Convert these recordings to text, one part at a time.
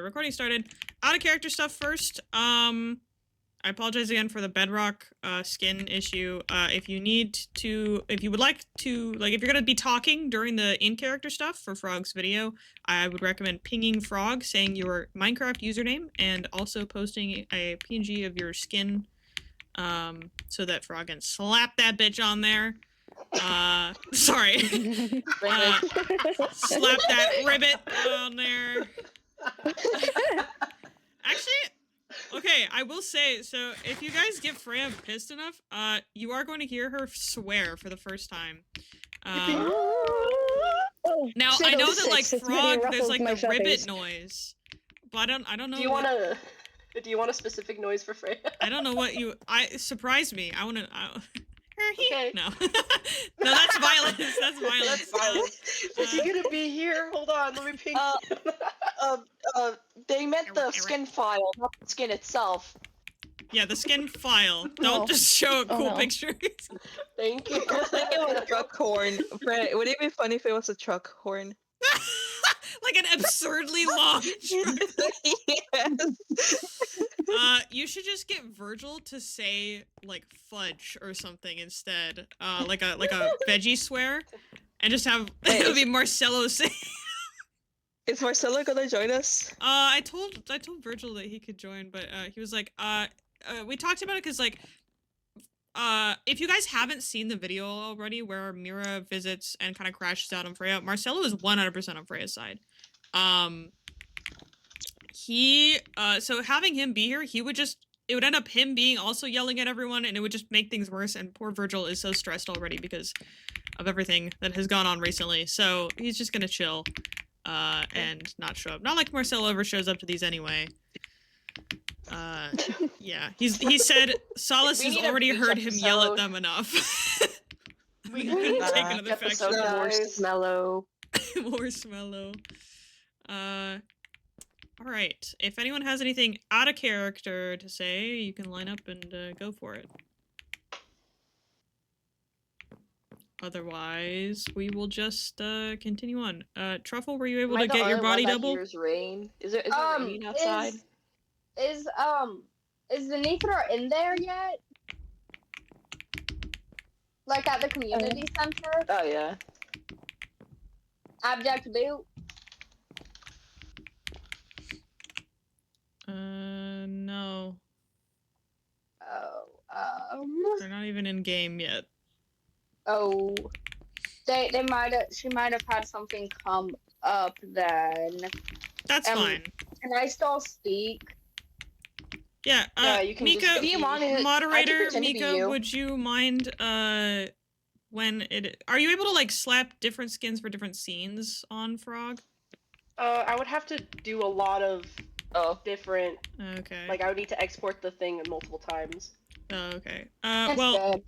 recording started. Out of character stuff first. I apologize again for the bedrock skin issue. If you would like to, like, if you're gonna be talking during the in-character stuff for Frog's video, I would recommend pinging Frog, saying your Minecraft username, and also posting a PNG of your skin, so that Frog can slap that bitch on there. Sorry. Slap that ribbit on there. Actually, okay, I will say, so if you guys get Freya pissed enough, you are going to hear her swear for the first time. Now, I know that, like, Frog, there's, like, the ribbit noise, but I don't know. Do you want a specific noise for Freya? I don't know what you, surprise me. I wanna, Okay. No. No, that's violence. That's violence. Is he gonna be here? Hold on, let me ping. They meant the skin file, not the skin itself. Yeah, the skin file. Don't just show cool pictures. Thank you. Thinking of a truck horn. Would it be funny if it was a truck horn? Like an absurdly long truck. Yes. You should just get Virgil to say, like, fudge or something instead. Like a veggie swear, and just have it'll be Marcelo say. Is Marcelo gonna join us? I told Virgil that he could join, but he was like, we talked about it because, like, if you guys haven't seen the video already where Mira visits and kind of crashes out on Freya, Marcelo is 100% on Freya's side. So having him be here, it would end up him being also yelling at everyone, and it would just make things worse, and poor Virgil is so stressed already because of everything that has gone on recently, so he's just gonna chill, and not show up. Not like Marcelo ever shows up to these anyway. Yeah, he said Solace has already heard him yell at them enough. We couldn't take that another episode faction. more smellow. More smello. Alright. If anyone has anything out of character to say, you can line up and go for it. Otherwise, we will just continue on. Truffle, were you able to get your body double? Rain. Is it raining outside? Is the Nithra in there yet? Like at the community center? Oh yeah. Abject boot? No. Oh, They're not even in game yet. Oh. She might have had something come up then. That's fine. Can I still speak? Yeah, you can Mika, just, if you want to, moderator, Mika, would you mind, when are you able to, like, slap different skins for different scenes on Frog? I would have to do a lot of different, Okay. like, I would need to export the thing multiple times. Oh, okay. Well,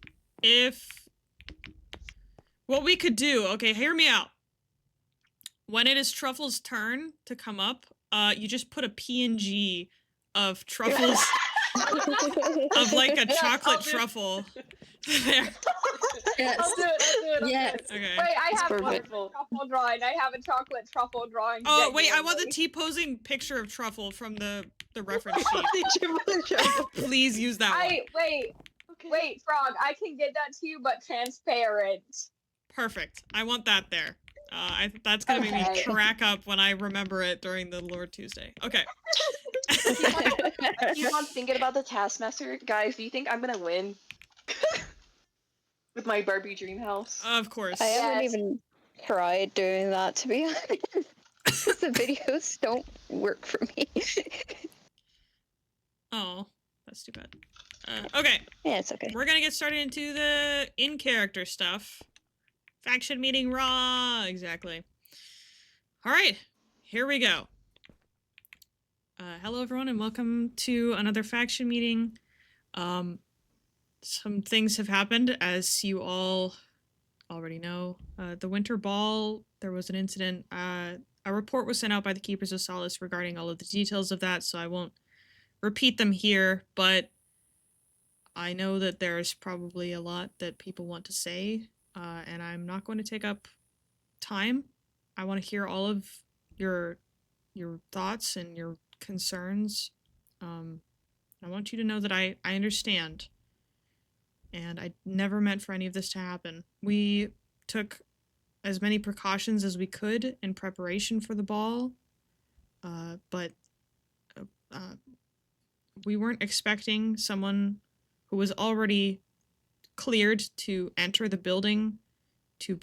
what we could do, okay, hear me out. When it is Truffle's turn to come up, you just put a PNG of Truffle's, of, like, a chocolate truffle. There. Yes. I'll do it. Yes. Okay. Wait, I have a perfect. truffle drawing. I have a chocolate truffle drawing. Oh, wait, I want the T-posing picture of Truffle from the reference sheet. Please use that one. Wait, Frog, I can get that to you, but transparent. Perfect. I want that there. That's gonna make me crack up when I remember it during the Lord Tuesday. Okay. You want thinking about the Taskmaster? Guys, do you think I'm gonna win? With my Barbie dream house? Of course. I haven't even tried doing that, to be honest. The videos don't work for me. Oh, that's too bad. Okay. Yeah, it's okay. We're gonna get started into the in-character stuff. Faction meeting raw, exactly. All right, here we go. Hello everyone and welcome to another faction meeting. Some things have happened, as you all already know. The Winter Ball, there was an incident. A report was sent out by the Keepers of Solace regarding all of the details of that, so I won't repeat them here, but I know that there's probably a lot that people want to say, and I'm not going to take up time. I want to hear all of your thoughts and your concerns. I want you to know that I understand. And I never meant for any of this to happen. We took as many precautions as we could in preparation for the ball, but we weren't expecting someone who was already cleared to enter the building to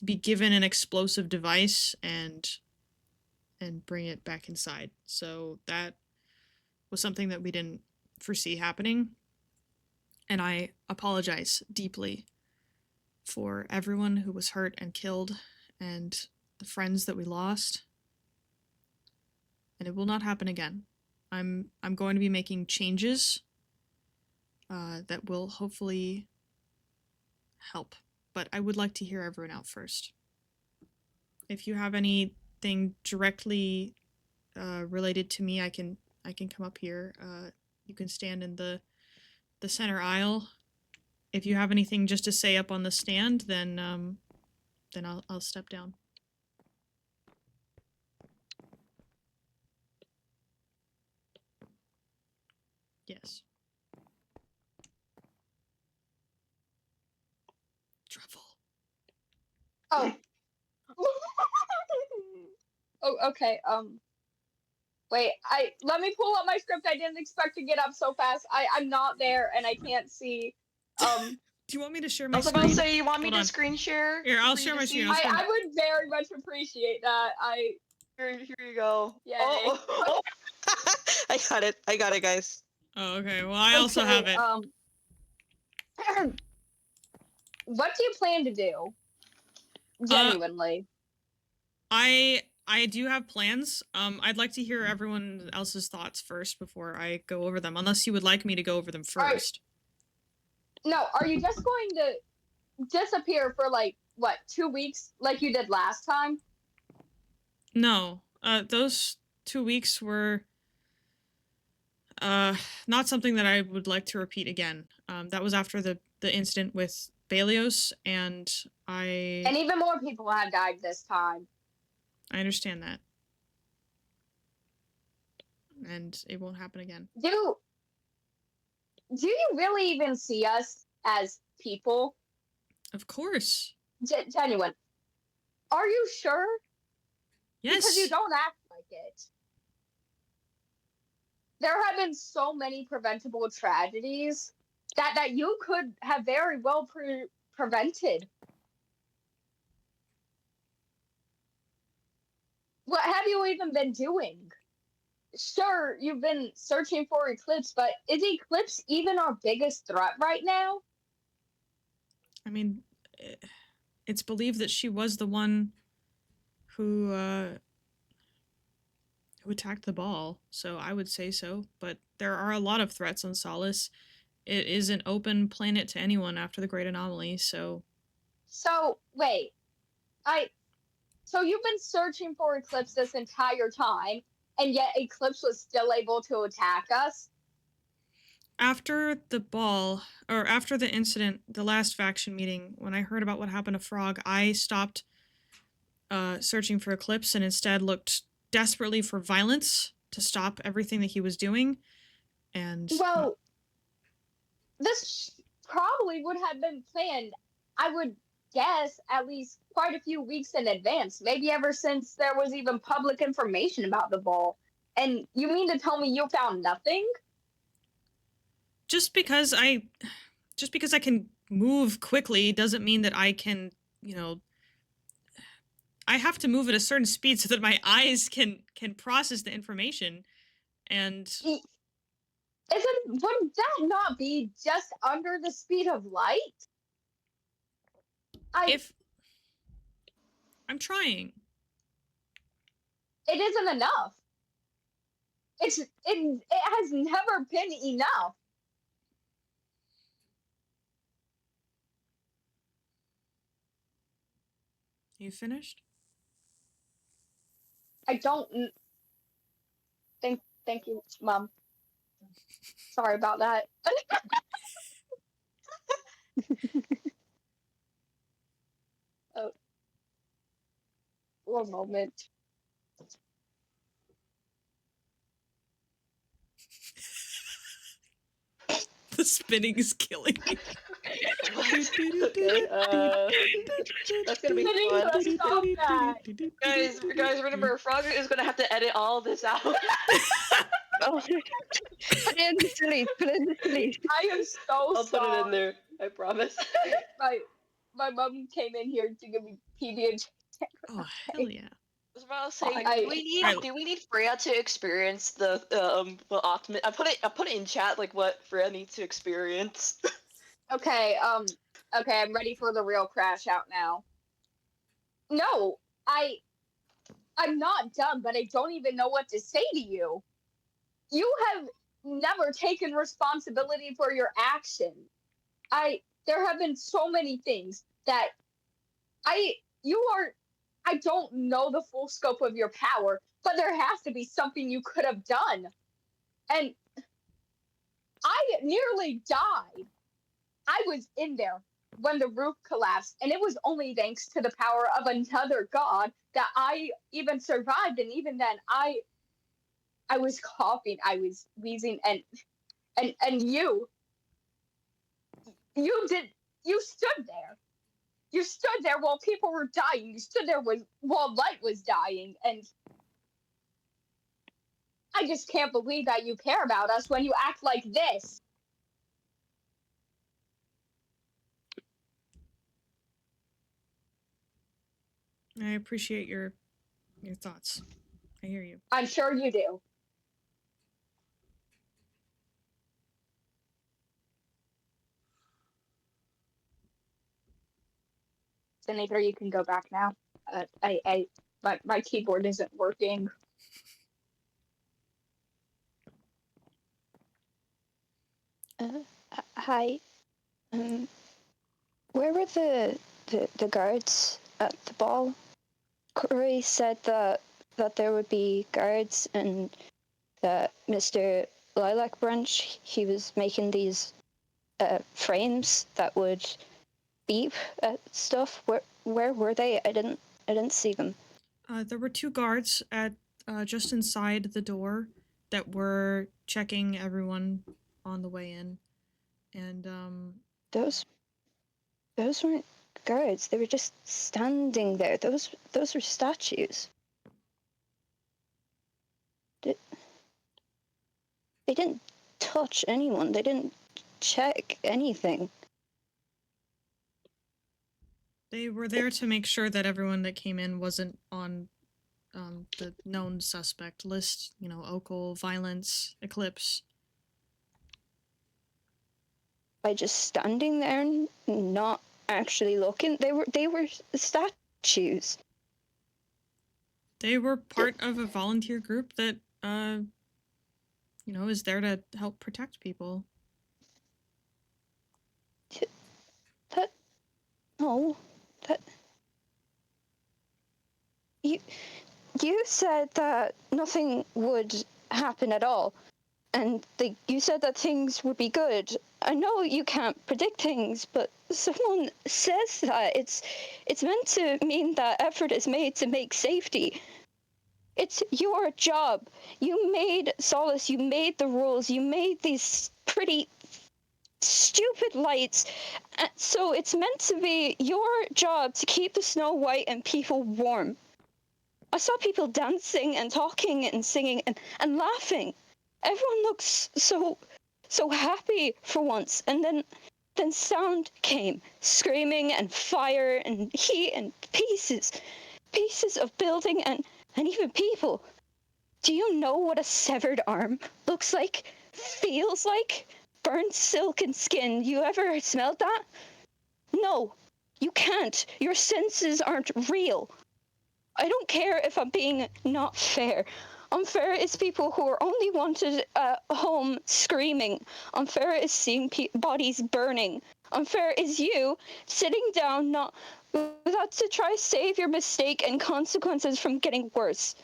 be given an explosive device and bring it back inside. So that was something that we didn't foresee happening. And I apologize deeply for everyone who was hurt and killed and the friends that we lost. And it will not happen again. I'm going to be making changes that will hopefully help. But I would like to hear everyone out first. If you have anything directly related to me, I can come up here. You can stand in the center aisle. If you have anything just to say up on the stand, then I'll step down. Yes. Truffle. Oh. Oh, okay. Wait, let me pull up my script. I didn't expect to get up so fast. I'm not there and I can't see. Do you want me to share my I was screen? about to say, you want me Hold to on. screen share? Here, I'll for you share to my see? screen. I would very much appreciate that. Here you go. Yay. Oh. I got it, guys. Oh, okay. Well, I also have it. What do you plan to do? Genuinely. I do have plans. I'd like to hear everyone else's thoughts first before I go over them, unless you would like me to go over them Alright. first. No, are you just going to disappear for like what, 2 weeks like you did last time? No. Those 2 weeks were not something that I would like to repeat again. That was after the incident with Balios, and And even more people have died this time. I understand that. And it won't happen again. Do you really even see us as people? Of course. Genuine. Are you sure? Yes. Because you don't act like it. There have been so many preventable tragedies that you could have very well prevented. What have you even been doing? Sure, you've been searching for Eclipse, but is Eclipse even our biggest threat right now? I mean, it's believed that she was the one who attacked the ball, so I would say so. But there are a lot of threats on Solace. It is an open planet to anyone after the Great Anomaly, so... So, wait. So you've been searching for Eclipse this entire time, and yet Eclipse was still able to attack us? After the ball, or after the incident, the last faction meeting, when I heard about what happened to Frog, I stopped searching for Eclipse and instead looked desperately for violence to stop everything that he was doing. And Well, this probably would have been planned, I would guess, at least quite a few weeks in advance, maybe ever since there was even public information about the ball. And you mean to tell me you found nothing? just because I can move quickly doesn't mean that I can, I have to move at a certain speed so that my eyes can process the information. And Would that not be just under the speed of light? if I'm trying. It isn't enough. It has never been enough. You finished? I don't. Thank you, Mom. Sorry about that. Oh, one moment. spinning is killing me. Okay, that's gonna be fun. Stop that. Guys, remember, Frog is gonna have to edit all this out. Oh, put it in the sleeve. Put it in the sleeve. I am so I'll put sorry. it in there. I promise. My mom came in here to give me PB&J. Oh hell yeah! I was about to say, I- do we need Freya to experience the Optimus? I put it in chat like what Freya needs to experience. Okay, okay, I'm ready for the real crash out now. No, I'm not dumb, but I don't even know what to say to you. You have never taken responsibility for your action. There have been so many things that I don't know the full scope of your power, but there has to be something you could have done. And I nearly died. I was in there when the roof collapsed, and it was only thanks to the power of another god that I even survived. And even then, I was coughing, I was wheezing, and you stood there. You stood there while people were dying. You stood there while light was dying, and I just can't believe that you care about us when you act like this. I appreciate your thoughts. I hear you. I'm sure you do. Senator, you can go back now. My keyboard isn't working. Hi. Where were the guards at the ball? Corey said that there would be guards and that Mr. Lilac Branch, he was making these frames that would beep at stuff. Where were they? I didn't see them. There were 2 guards at just inside the door that were checking everyone on the way in, and Those weren't guards. They were just standing there. Those were statues. They didn't touch anyone. They didn't check anything. they were there to make sure that everyone that came in wasn't on the known suspect list. You know, Okul, Violence, Eclipse. By just standing there and not actually looking, they were statues. They were part of a volunteer group that you know, is there to help protect people. You said that nothing would happen at all, and you said that things would be good. I know you can't predict things, but someone says that it's meant to mean that effort is made to make safety. It's your job. You made Solace, you made the rules, you made these pretty stupid lights, so it's meant to be your job to keep the Snow White and people warm. I saw people dancing and talking and singing and laughing. Everyone looks so happy for once, and then sound came, screaming and fire and heat and pieces of building and even people. Do you know what a severed arm looks like, feels like? Burnt silk and skin. You ever smelled that? No, you can't. Your senses aren't real. I don't care if I'm being not fair. Unfair is people who are only wanted at home screaming. Unfair is seeing bodies burning. Unfair is you sitting down not without to try save your mistake and consequences from getting worse.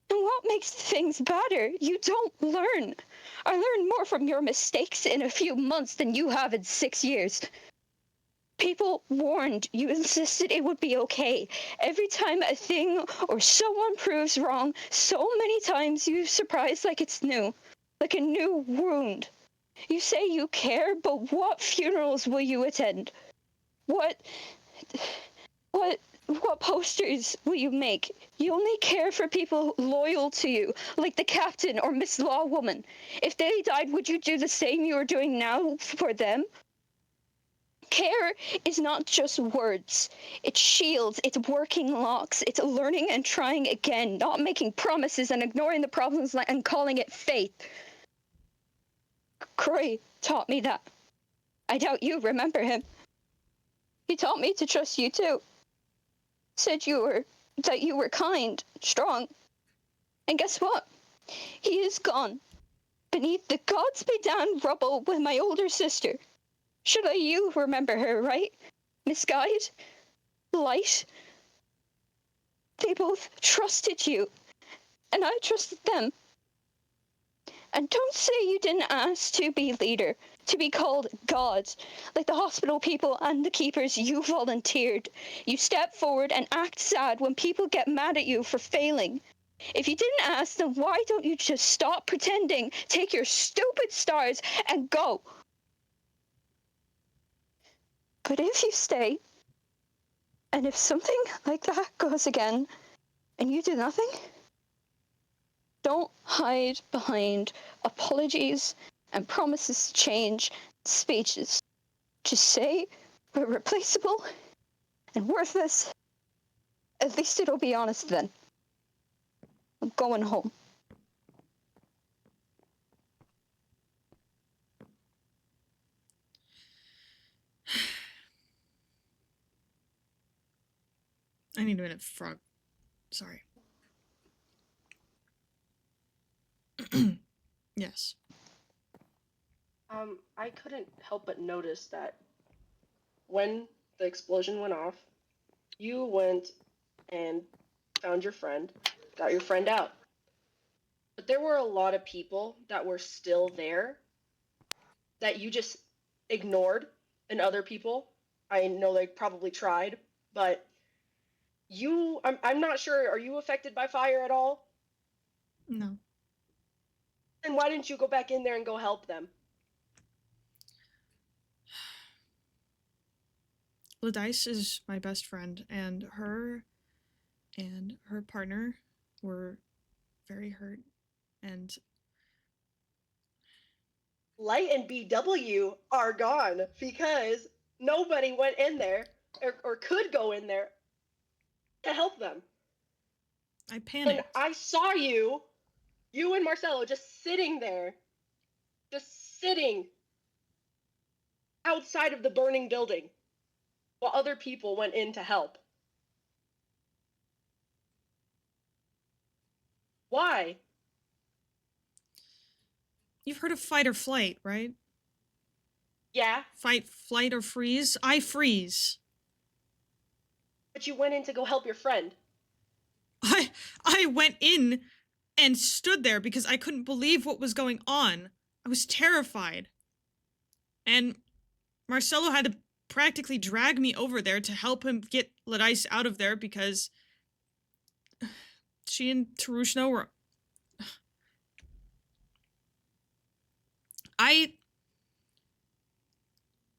And what makes things better? You don't learn. I learned more from your mistakes in a few months than you have in 6 years. People warned, you insisted it would be okay. Every time a thing or someone proves wrong, so many times you surprise like it's new, like a new wound. You say you care, but what funerals will you attend? What posters will you make? You only care for people loyal to you, like the captain or Miss Lawwoman. If they died, would you do the same you are doing now for them? Care is not just words. It's shields, it's working locks, it's learning and trying again, not making promises and ignoring the problems and calling it faith. Croy taught me that. I doubt you remember him. He taught me to trust you too. Said that you were kind, strong. And guess what? He is gone. Beneath the Godspeed-down rubble with my older sister. Should you remember her, right? Misguided? Light? They both trusted you. And I trusted them. And don't say you didn't ask to be leader, to be called God. Like the hospital people and the keepers, you volunteered. You step forward and act sad when people get mad at you for failing. If you didn't ask, then why don't you just stop pretending, take your stupid stars, and go? But if you stay, and if something like that goes again, and you do nothing, don't hide behind apologies and promises to change speeches. Just say we're replaceable and worthless. At least it'll be honest then. I'm going home. I need a minute, frog. Sorry. Yes. I couldn't help but notice that when the explosion went off, you went and found your friend, got your friend out. But there were a lot of people that were still there that you just ignored, and other people, I know they probably tried, but I'm not sure, are you affected by fire at all? No. Then why didn't you go back in there and go help them? Ladice is my best friend, and her partner were very hurt, and Light and BW are gone because nobody went in there or could go in there to help them. I panicked. And I saw you and Marcelo just sitting there, just sitting outside of the burning building while other people went in to help. Why? You've heard of fight or flight, right? Yeah, Fight, flight, or freeze? I freeze. but you went in to go help your friend. I went in and stood there because I couldn't believe what was going on. I was terrified. And Marcelo had to practically drag me over there to help him get Ladice out of there because she and Tarushno were...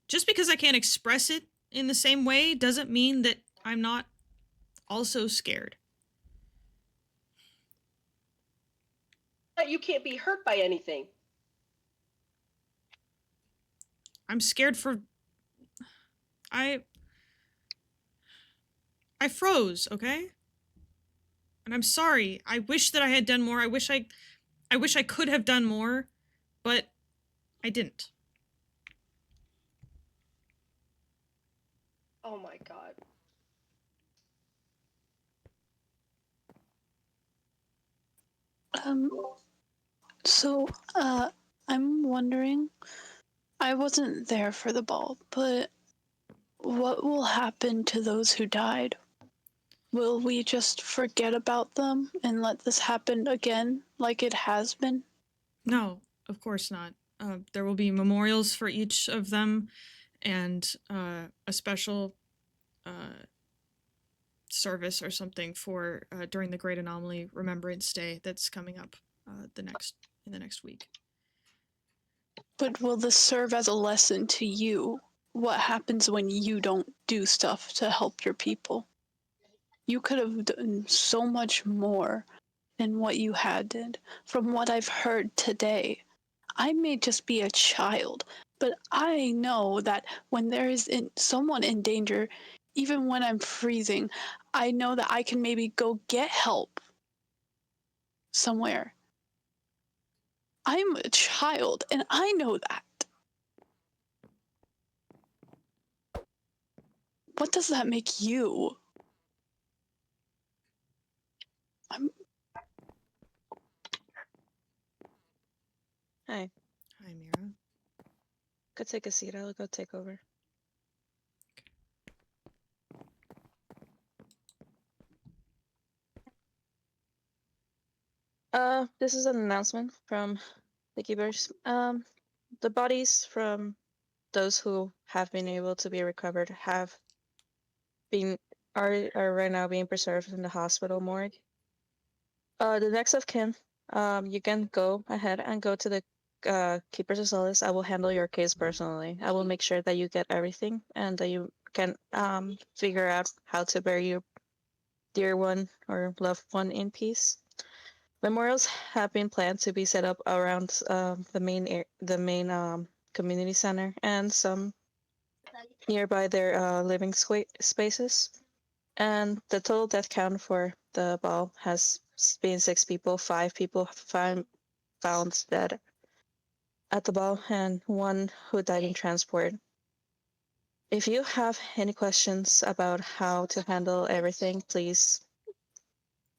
Just because I can't express it in the same way doesn't mean that I'm not also scared. But you can't be hurt by anything. I'm scared for... I froze, okay? And I'm sorry. I wish that I had done more. I wish I could have done more, but I didn't. Oh my god. I'm wondering, I wasn't there for the ball, but what will happen to those who died? Will we just forget about them and let this happen again like it has been? No, of course not. There will be memorials for each of them and a special service or something for during the Great Anomaly Remembrance Day that's coming up in the next week. But will this serve as a lesson to you? What happens when you don't do stuff to help your people? You could have done so much more than what you had did. From what I've heard today, I may just be a child, but I know that when there is someone in danger, even when I'm freezing, I know that I can maybe go get help somewhere. I'm a child, and I know that. What does that make you? Hi. Hi, Mira. Go take a seat. I'll go take over. This is an announcement from the keepers. The bodies from those who have been able to be recovered have been are right now being preserved in the hospital morgue. The next of kin, you can go ahead and go to the Keepers of Solace. I will handle your case personally. I will make sure that you get everything and that you can figure out how to bury your dear one or loved one in peace. Memorials have been planned to be set up around the main community center and some nearby their living spaces. And the total death count for the ball has been 6 people. 5 people found dead at the ball, and 1 who died in transport. If you have any questions about how to handle everything, please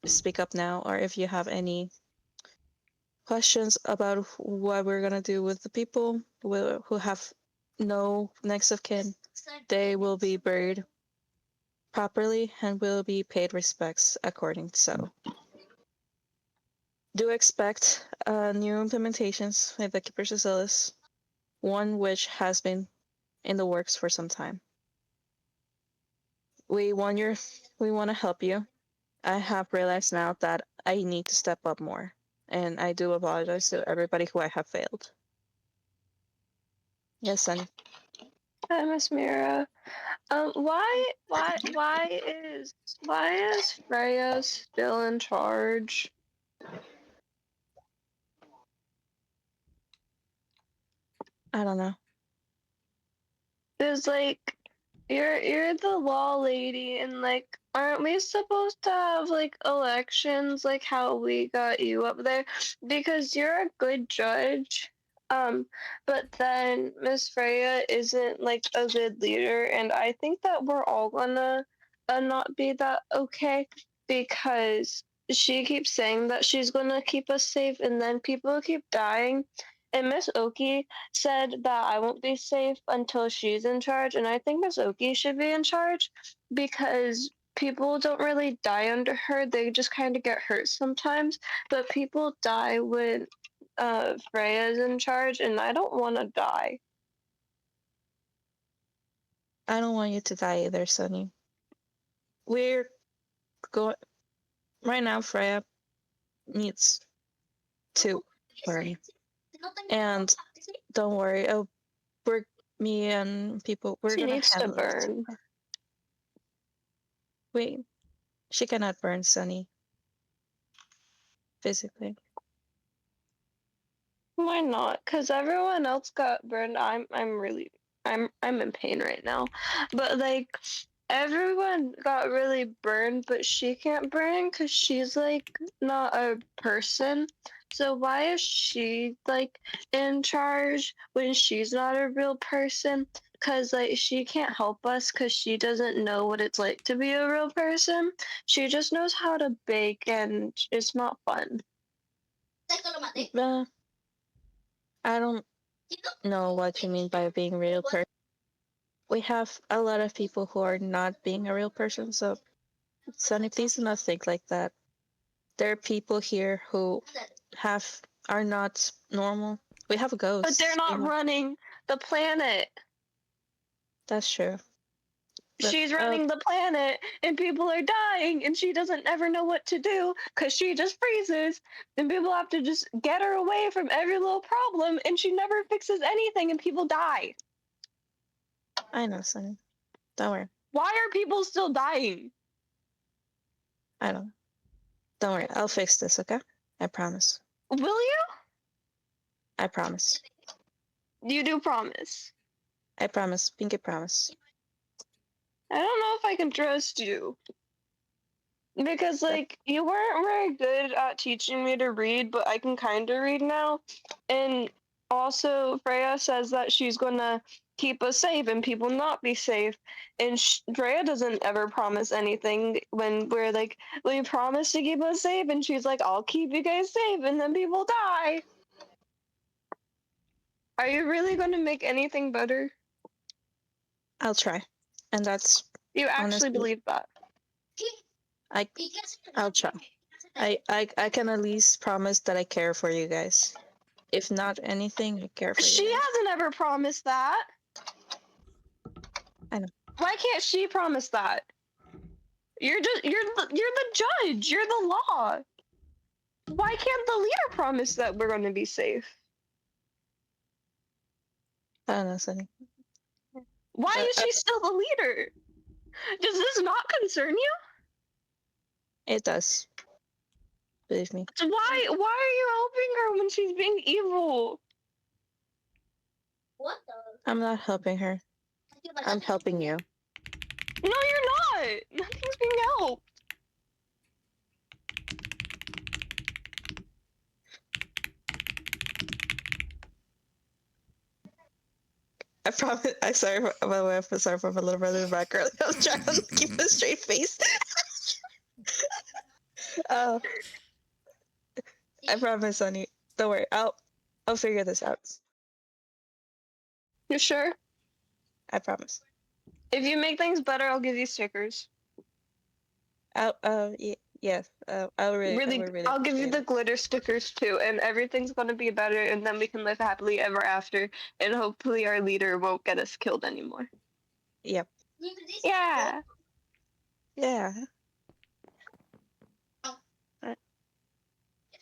speak up now. Or if you have any questions about what we're gonna do with the people who have no next of kin, they will be buried properly and will be paid respects according so. Do expect new implementations with the Keepers of Solace, one which has been in the works for some time. We want to help you. I have realized now that I need to step up more, and I do apologize to everybody who I have failed. Yes, Sunny. Hi, Miss Mira. Why is Freya still in charge? I don't know. Cause like you're the law lady, and like aren't we supposed to have like elections like how we got you up there? Because you're a good judge. But then Miss Freya isn't like a good leader, and I think that we're all gonna not be that okay because she keeps saying that she's gonna keep us safe, and then people keep dying. And Miss Oki said that I won't be safe until she's in charge, and I think Miss Oki should be in charge because people don't really die under her. They just kind of get hurt sometimes, but people die when Freya's in charge, and I don't want to die. I don't want you to die either, Sunny. We're going right now. Freya needs to worry, and don't worry. Me and people. We're She gonna needs to handle it. burn. Wait, she cannot burn Sunny physically. Why not? Because everyone else got burned. I'm in pain right now. But like everyone got really burned, but she can't burn because she's like not a person. So why is she like in charge when she's not a real person? Because like she can't help us because she doesn't know what it's like to be a real person. She just knows how to bake, and it's not fun. I don't know what you mean by being a real person. We have a lot of people who are not being a real person, so Sunny, please do not think like that. There are people here who are not normal. We have ghosts. But they're not running the planet. That's true. Look, she's running the planet and people are dying and she doesn't ever know what to do because she just freezes and people have to just get her away from every little problem and she never fixes anything and people die. I know, Sunny. Don't worry. Why are people still dying? I don't. Don't worry. I'll fix this. Okay? I promise. Will you? I promise. You do promise. I promise. Pinky promise. I don't know if I can trust you. Because, like, you weren't very good at teaching me to read, but I can kind of read now. And also, Freya says that she's gonna keep us safe and people not be safe. And Freya doesn't ever promise anything when we're like, will you promise to keep us safe? And she's like, I'll keep you guys safe, and then people die. Are you really gonna make anything better? I'll try. And that's You actually honestly, believe that? I'll try. I can at least promise that I care for you guys. If not anything, I care for you She guys. hasn't ever promised that. I know. Why can't she promise that? You're the judge. You're the law. Why can't the leader promise that we're going to be safe? I don't know, Sunny. Why is she still the leader? Does this not concern you? It does. Believe me. So why are you helping her when she's being evil? I'm not helping her. I'm helping you. No, you're not. Nothing's being helped. I promise. I'm sorry. By the way, I'm sorry for my little brother in the background. I was trying to keep a straight face. I promise, Sunny. Don't worry. I'll figure this out. You sure? I promise. If you make things better, I'll give you stickers. Yeah. I'll really. I'll give you appreciate the it. glitter stickers too, and everything's gonna be better, and then we can live happily ever after, and hopefully our leader won't get us killed anymore. Yep. Yeah. Yeah.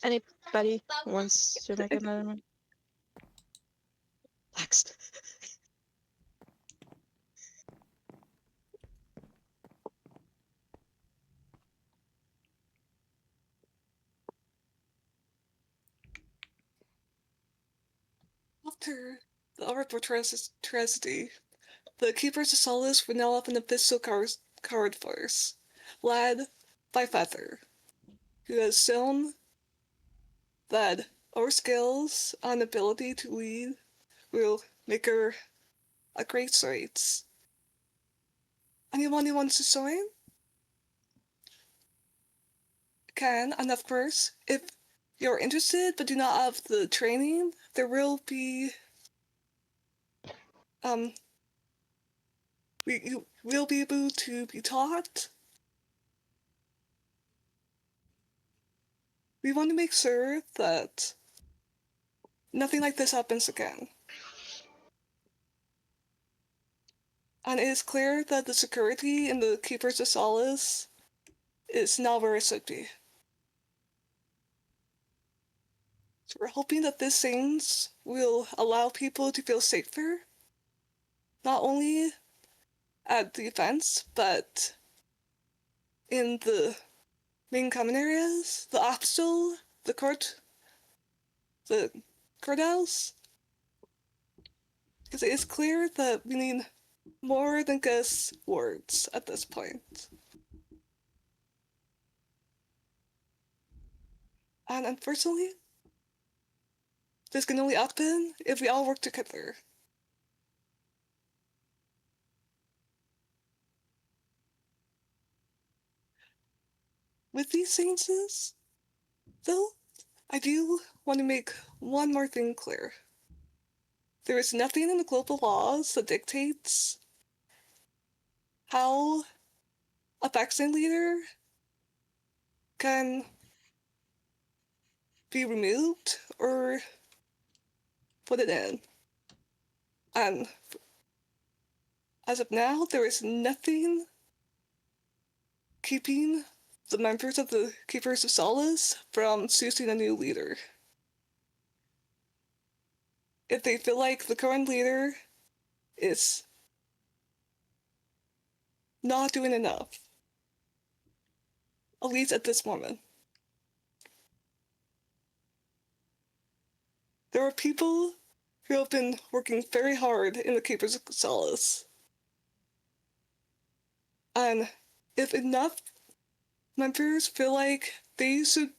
Anybody wants to make another one? Next. After the Arbor tragedy, the Keepers of Solace were now up in the physical coward force, led by Feather, who has shown that our skills and ability to lead will make her a great straits. Anyone who wants to join can, and of course, if you're interested but do not have the training, there will be you will be able to be taught. We want to make sure that nothing like this happens again. And it is clear that the security in the Keepers of Solace is not where it should be. So we're hoping that these things will allow people to feel safer, not only at the events, but in the main common areas, the hostel, the courthouse. Because it is clear that we need more than just words at this point. And unfortunately, this can only happen if we all work together. With these changes, though, I do want to make one more thing clear. There is nothing in the global laws that dictates how a vaccine leader can be removed or put it in. And As of now, there is nothing keeping the members of the Keepers of Solace from choosing a new leader. If they feel like the current leader is not doing enough, at least at this moment. There are people who have been working very hard in the Keepers of Solace. And if enough members feel like they should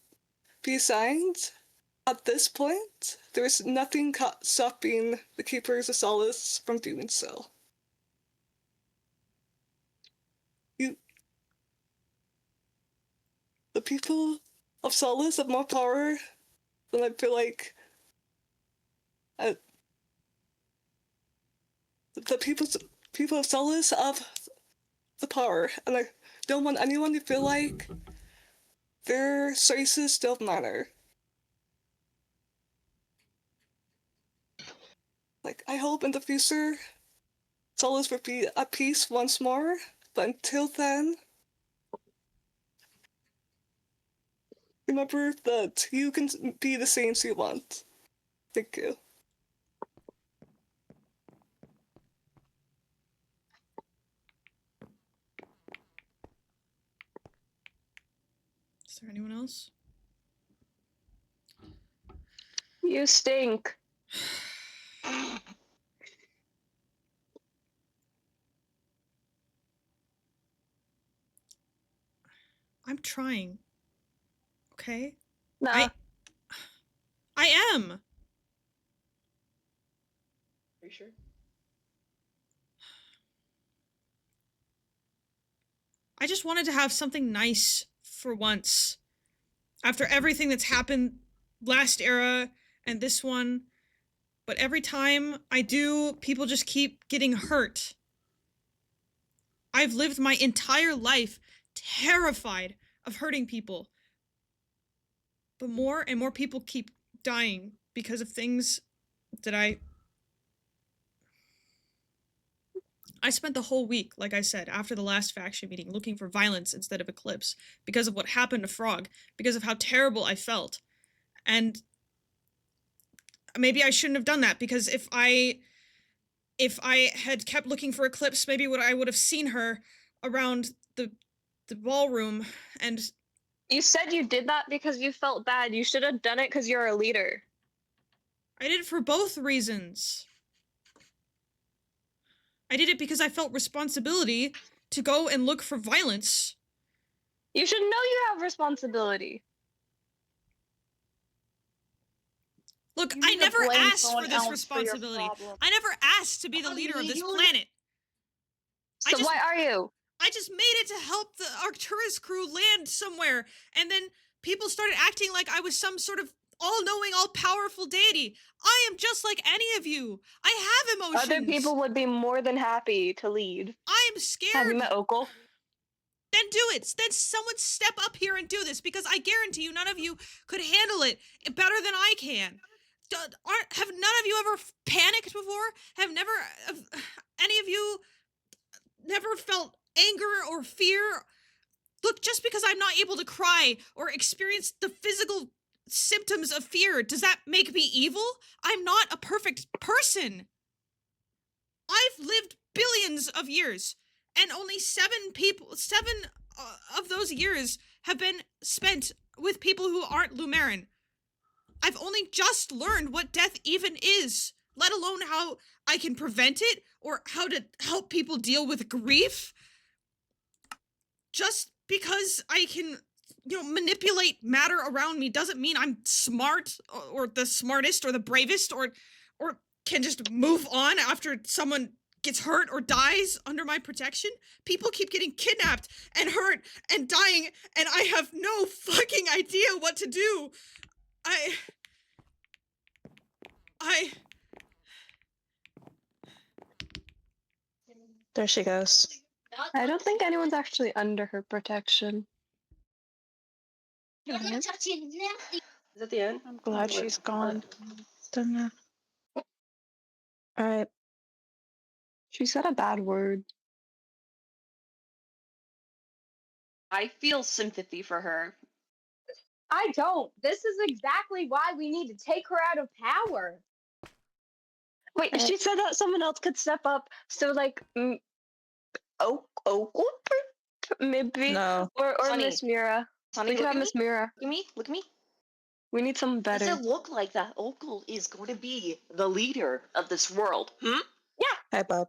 be assigned, at this point, there is nothing stopping the Keepers of Solace from doing so. The people of Solace have more power than I feel like the people of Solace have the power, and I don't want anyone to feel like their choices don't matter. Like, I hope in the future Solace will be at peace once more, but until then, remember that you can be the saints you want. Thank you. Is there anyone else? You stink. I'm trying. Okay? Nah. I am. Are you sure? I just wanted to have something nice for once. After everything that's happened last era and this one. But every time I do, people just keep getting hurt. I've lived my entire life terrified of hurting people. But more and more people keep dying because of things that I spent the whole week, like I said, after the last faction meeting, looking for violence instead of Eclipse, because of what happened to Frog, because of how terrible I felt. And maybe I shouldn't have done that, because if I had kept looking for Eclipse, maybe I would have seen her around the ballroom, and... You said you did that because you felt bad. You should have done it because you're a leader. I did it for both reasons. I did it because I felt responsibility to go and look for violence. You should know you have responsibility. Look, You I need to never blame asked someone for this else for your responsibility. problem. I never asked to be the leader of this planet. So why are you? I just made it to help the Arcturus crew land somewhere, and then people started acting like I was some sort of all-knowing, all-powerful deity. I am just like any of you. I have emotions. Other people would be more than happy to lead. I am scared. Have you met Okul? Then do it. Then someone step up here and do this, because I guarantee you none of you could handle it better than I can. Have none of you ever panicked before? Have any of you never felt anger or fear? Look, just because I'm not able to cry or experience the physical symptoms of fear, does that make me evil? I'm not a perfect person. I've lived billions of years, and only 7 of those years have been spent with people who aren't Lumeran. I've only just learned what death even is, let alone how I can prevent it or how to help people deal with grief. Just because I can, manipulate matter around me doesn't mean I'm smart or the smartest or the bravest or can just move on after someone gets hurt or dies under my protection. People keep getting kidnapped and hurt and dying, and I have no fucking idea what to do. There she goes. I don't think anyone's actually under her protection. Is that the end? I'm glad she's gone. Don't know. Alright. She said a bad word. I feel sympathy for her. I don't. This is exactly why we need to take her out of power. Wait, she said that someone else could step up. So like, oh, maybe, No. or Sunny. Miss Mira. Sonny, We could look have at Miss me. Mira. Look at me. Look at me. We need someone Does better. it look like that Okul is going to be the leader of this world? Hmm? Hi, Bob.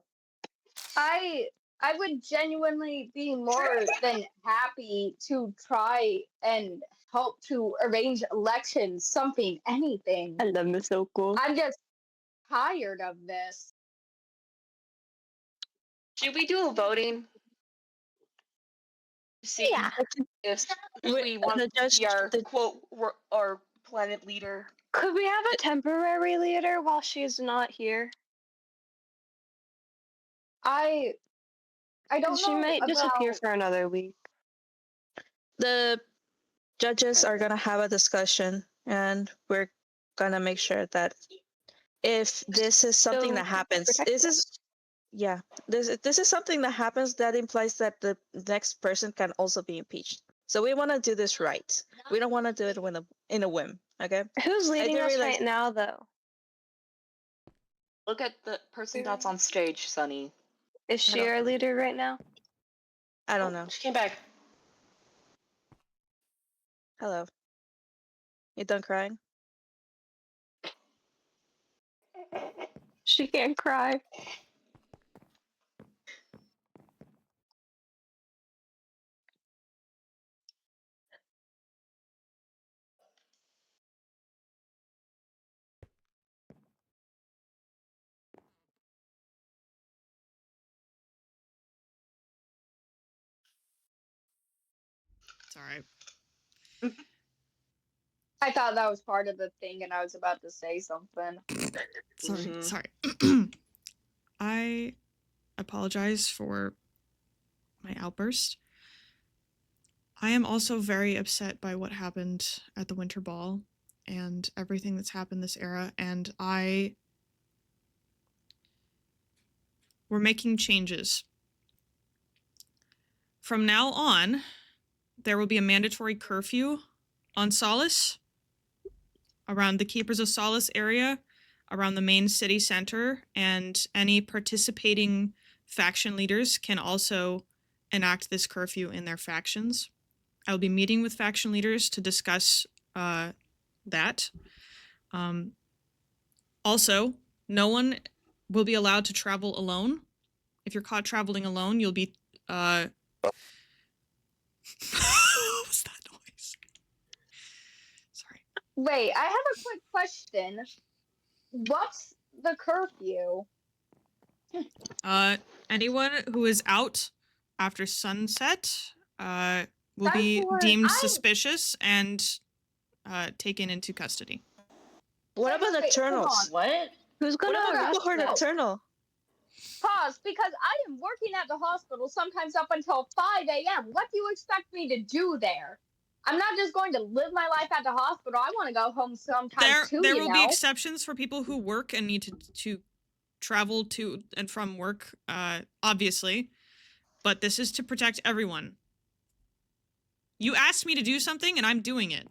I would genuinely be more than happy to try and help to arrange elections, something, anything. I love Miss Okul. I'm just tired of this. Should we do a voting? To see Yeah. if Wait, we want the judge- to be our the- quote our planet leader. Could we have a temporary leader while she's not here? I don't She know might disappear about- for another week. The judges are gonna have a discussion, and we're gonna make sure that if this is something So, that happens, protect this is this is something that happens that implies that the next person can also be impeached. So we want to do this right. We don't want to do it in a whim. Okay. Who's leading do us realize- right now, though? Look at the person that's on stage, Sunny. Is she our leader right now? I don't know. She came back. Hello. You done crying? She can't cry. It's all right. I thought that was part of the thing, and I was about to say something. Sorry, Mhm. sorry. I apologize for my outburst. I am also very upset by what happened at the Winter Ball and everything that's happened this era, and we're making changes. From now on, there will be a mandatory curfew on Solace, around the Keepers of Solace area, around the main city center, and any participating faction leaders can also enact this curfew in their factions. I will be meeting with faction leaders to discuss that. Also, no one will be allowed to travel alone. If you're caught traveling alone, you'll be what was that noise? Sorry. Wait, I have a quick question. What's the curfew? Anyone who is out after sunset will That's be what deemed I- suspicious and taken into custody. What about Wait, hold Eternals? on. What? Who's gonna What about arrest Who heard us? Eternal? Pause, because I am working at the hospital sometimes up until 5 a.m. What do you expect me to do there? I'm not just going to live my life at the hospital. I want to go home sometime too, There you will know? be exceptions for people who work and need to travel to and from work, obviously. But this is to protect everyone. You asked me to do something and I'm doing it.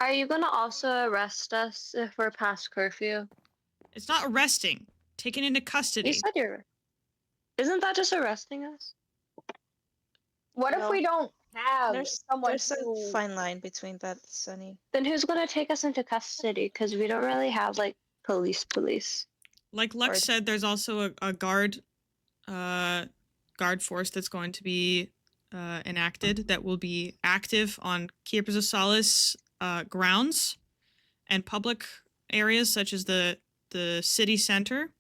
Are you gonna also arrest us if we're past curfew? It's not arresting. Taken into You custody. said you're. Isn't that just arresting us? What if No. we don't have someone There's who... a fine line between that, Sunny. Then who's gonna take us into custody? Because we don't really have like police. Like Lux Guard. said, there's also a guard force that's going to be enacted that will be active on Keepers of Solace grounds and public areas such as the city center.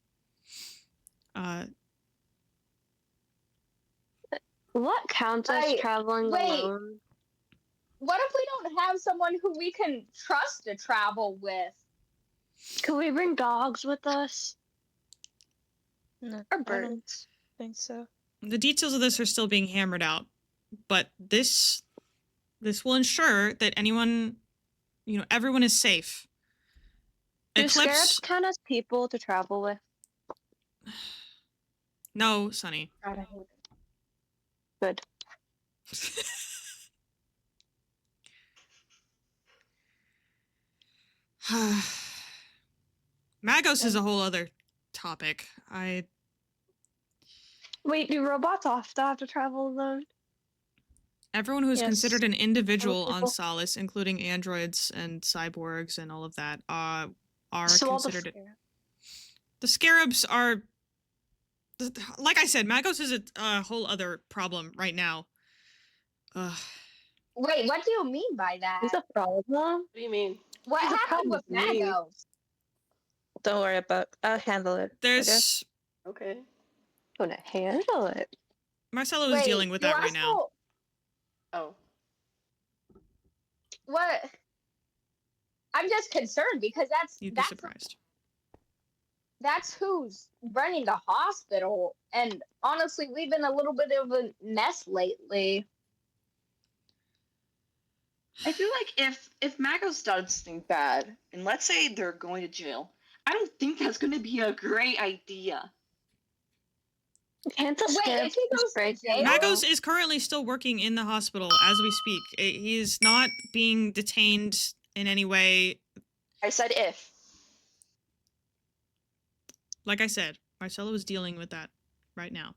What counts as traveling wait. alone? What if we don't have someone who we can trust to travel with? Could we bring dogs with us? No, Or I don't birds? think so. The details of this are still being hammered out, but this will ensure that everyone is safe. Do scarabs count as people to travel with? No, Sunny. God, I hate it. Good. Magos is a whole other topic. Wait, do robots also have to travel alone? Everyone who's Yes. considered an individual on people. Solace, including androids and cyborgs and all of that, are So all the considered. scarabs. The scarabs are, like I said, Magos is a whole other problem right now. Wait, what do you mean by that? Is a problem? What do you mean? What There's a happened with problem with me. Magos? Don't worry about. I'll handle it. There's Okay. Gonna handle it. Marcelo is Wait, dealing with you that right now. also- Oh. What? I'm just concerned because You'd be surprised. that's who's running the hospital, and honestly, we've been a little bit of a mess lately. I feel like if Magos does something bad, and let's say they're going to jail, I don't think that's going to be a great idea. Can't the Wait, scarabs if he goes just to break jail? them? Magos is currently still working in the hospital as we speak. He is not being detained in any way. I said if. Like I said, Marcelo is dealing with that right now.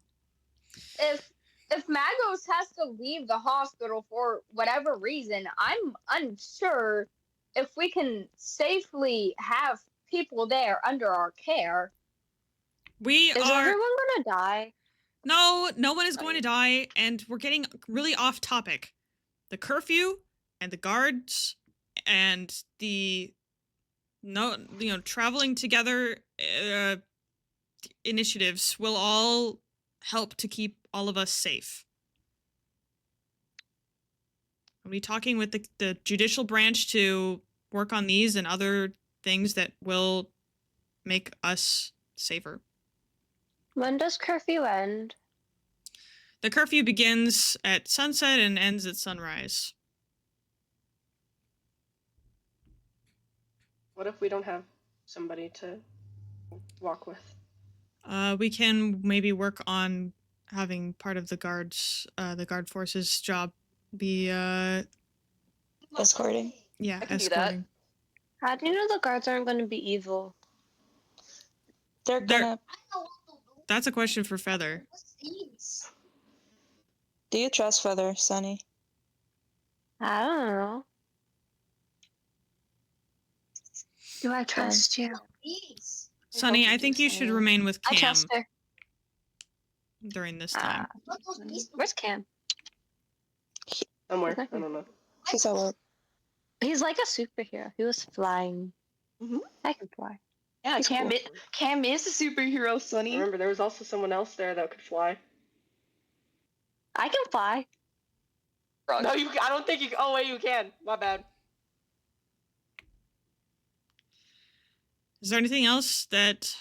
If Magos has to leave the hospital for whatever reason, I'm unsure if we can safely have people there under our care. We Is are everyone gonna die? no one is going to die, and we're getting really off topic. The curfew and the guards and the traveling together initiatives will all help to keep all of us safe. I'll be talking with the judicial branch to work on these and other things that will make us safer. When does curfew end? The curfew begins at sunset and ends at sunrise. What if we don't have somebody to walk with? We can maybe work on having part of the guard force's job be Escorting. yeah, I can do that. escorting. How do you know the guards aren't gonna be evil? They're They're- gonna. That's a question for Feather. Do you trust Feather, Sunny? I don't know. Do I trust you? Sunny, hope I you think do, you should Sunny. remain with I Cam trust her. during this time. Where's Cam? Somewhere. Okay. I don't know. She's at work. He's like a superhero. He was flying. Mhm. I can fly. Yeah, It's Cam, cool. Cam is a superhero, Sonny. Remember, there was also someone else there that could fly. I can fly. Wrong. No, I don't think you. Oh wait, you can. My bad. Is there anything else that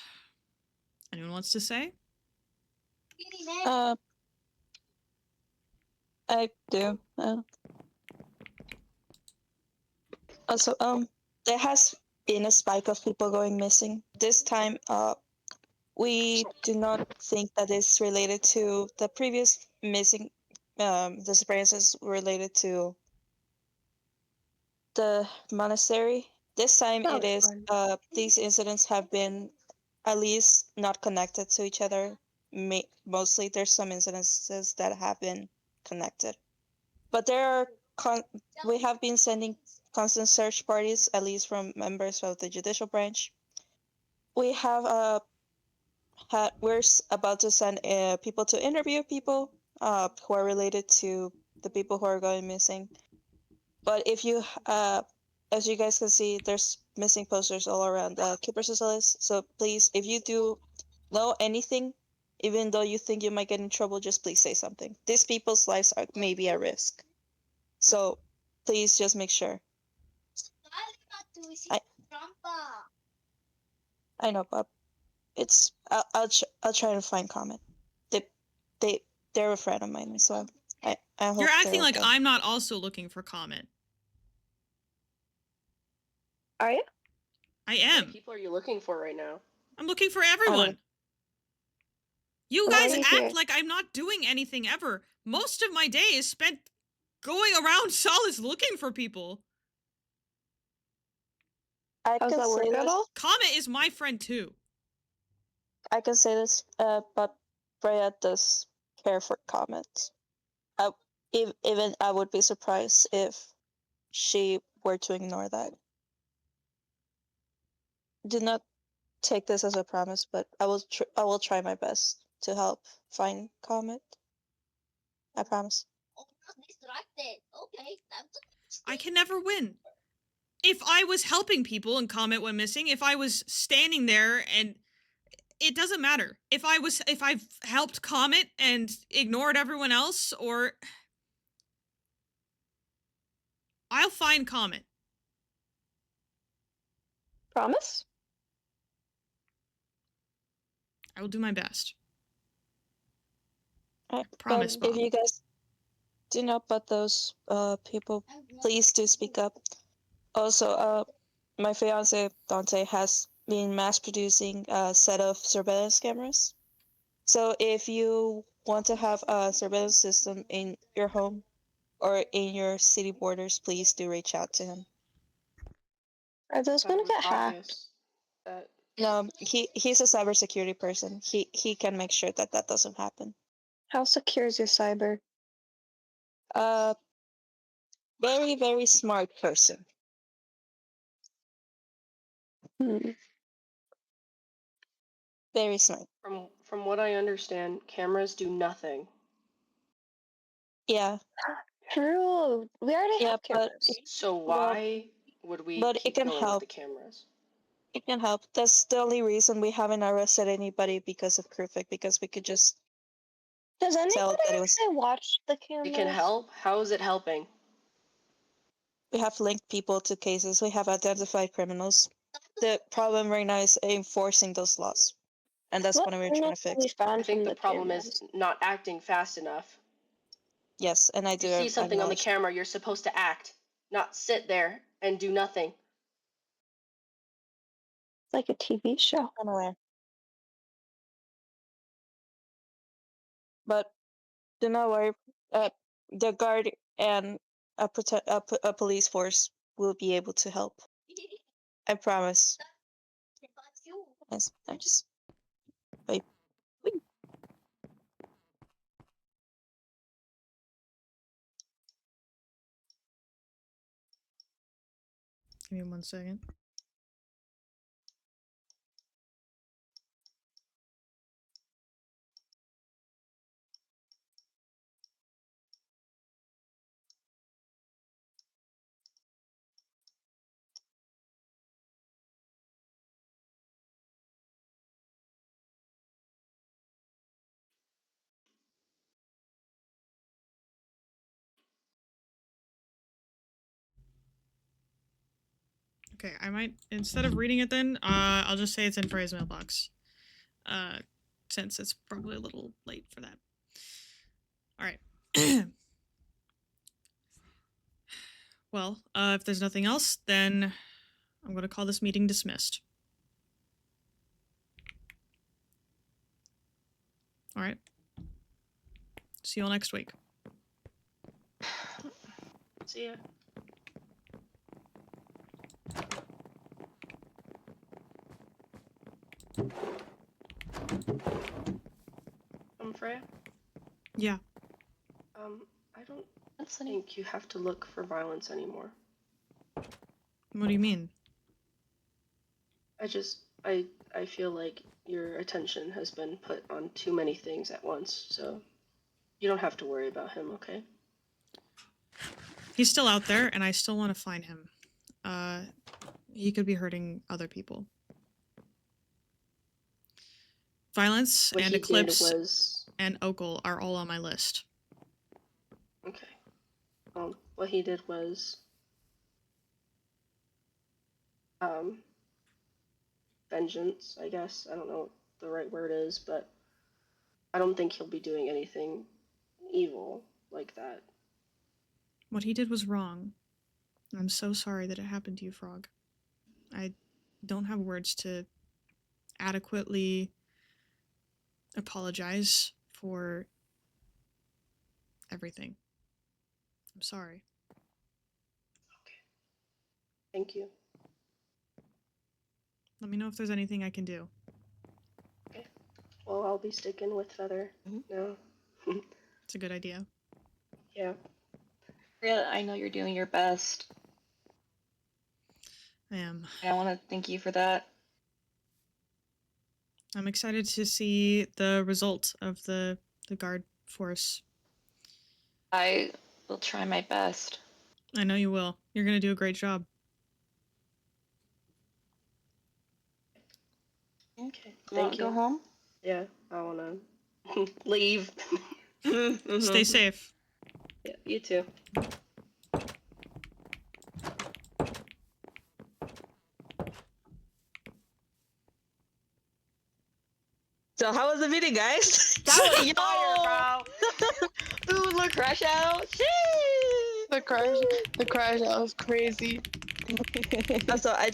anyone wants to say? I do. Also, there has been a spike of people going missing. This time, we do not think that it's related to the previous missing disappearances related to the monastery. This time That it was is, fun. these incidents have been at least not connected to each other. Mostly there's some incidences that have been connected. But there are, we have been sending constant search parties, at least from members of the judicial branch. We have, we're about to send people to interview people who are related to the people who are going missing. But if you, as you guys can see, there's missing posters all around Keeper Socialist. So please, if you do know anything, even though you think you might get in trouble, just please say something. These people's lives are maybe at risk. So please just make sure. I know, Bob. It's I'll try to find comment. They're a friend of mine, so I hope You're acting they're like okay. I'm not also looking for comment. Are you? I How many am. people are you looking for right now? I'm looking for everyone. You Why guys are you act here? like I'm not doing anything ever. Most of my day is spent going around Solace looking for people. I How's can that say work at this. all? Comet is my friend too. I can say this, but Freya does care for comments. Even I would be surprised if she were to ignore that. Do not take this as a promise, but I will try my best to help find Comet. I promise. I can never win. If I was helping people and Comet went missing, if I was standing there and it doesn't matter. If I've helped Comet and ignored everyone else, or I'll find Comet. Promise? I will do my best. Promise, Promise, but if Bob. you guys do not but those people, please do speak up. Also, my fiance Dante has been mass producing a set of surveillance cameras. So if you want to have a surveillance system in your home or in your city borders, please do reach out to him. Are those Thought gonna it was get hacked? obvious that He's a cybersecurity person. He can make sure that that doesn't happen. How secure is your cyber? Very, very smart person. Very smart. from what I understand, cameras do nothing. Yeah, True. We already yeah, have but cameras. So why would we but it keep can going help. with the cameras? It can help. That's the only reason we haven't arrested anybody because of Krufik, because we could just Does tell anybody that it was. actually watch the cameras? It can help? How is it helping? We have linked people to cases. We have identified criminals. The problem right now is enforcing those laws, and that's what we're trying to fix. We found I think from the problem cameras? is not acting fast enough. Yes, and I do. You see something on the acknowledge. camera, you're supposed to act, not sit there and do nothing. Like a TV show. I'm aware. But do not worry. The guard and a police force will be able to help. I promise. Yes, I'm just. Wait. Give me 1 second. Okay, I might, instead of reading it then, I'll just say it's in Freya's mailbox. Since it's probably a little late for that. Alright. Well, if there's nothing else, then I'm gonna call this meeting dismissed. Alright. See you all next week. See ya. Freya? Yeah. I don't think you have to look for violence anymore. What do you mean? I feel like your attention has been put on too many things at once, so you don't have to worry about him, okay? He's still out there, and I still want to find him. He could be hurting other people. Violence What and he did Eclipse was... and Okel are all on my list. Okay. What he did was... vengeance, I guess. I don't know what the right word is, but I don't think he'll be doing anything evil like that. What he did was wrong. I'm so sorry that it happened to you, Frog. I don't have words to adequately apologize for everything. I'm sorry. Thank you. Let me know if there's anything I can do. Well, I'll be sticking with Feather now. It's a good idea. Yeah. Freya, I know you're doing your best. I am. And I want to thank you for that. I'm excited to see the result of the guard force. I will try my best. I know you will. You're gonna do a great job. Okay. Thank Go you. home? Yeah, I wanna leave. Stay safe. Yeah, you too. So how was the meeting, guys? That was fire, bro. Ooh, look, crash out. The crash out was crazy. Also, I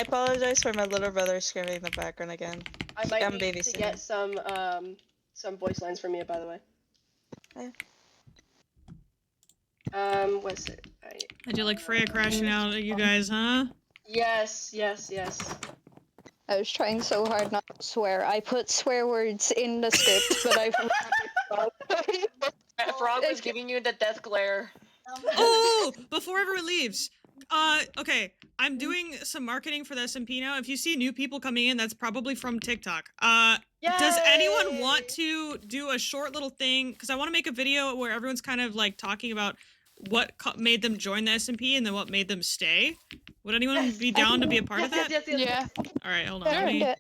apologize for my little brother screaming in the background again. I might I'm need to babysitting. get some voice lines from you, by the way. Yeah. What's it? I do like Freya crashing out at you guys, huh? Yes. I was trying so hard not to swear. I put swear words in the script, but I Frog was giving you the death glare. Oh, before everyone leaves. Okay, I'm doing some marketing for the SMP now. If you see new people coming in, that's probably from TikTok. Does anyone want to do a short little thing? Because I want to make a video where everyone's kind of like talking about what made them join the SMP and then what made them stay. Would anyone be down to be a part of that? Yeah. All right, hold on. I Let me, earned it.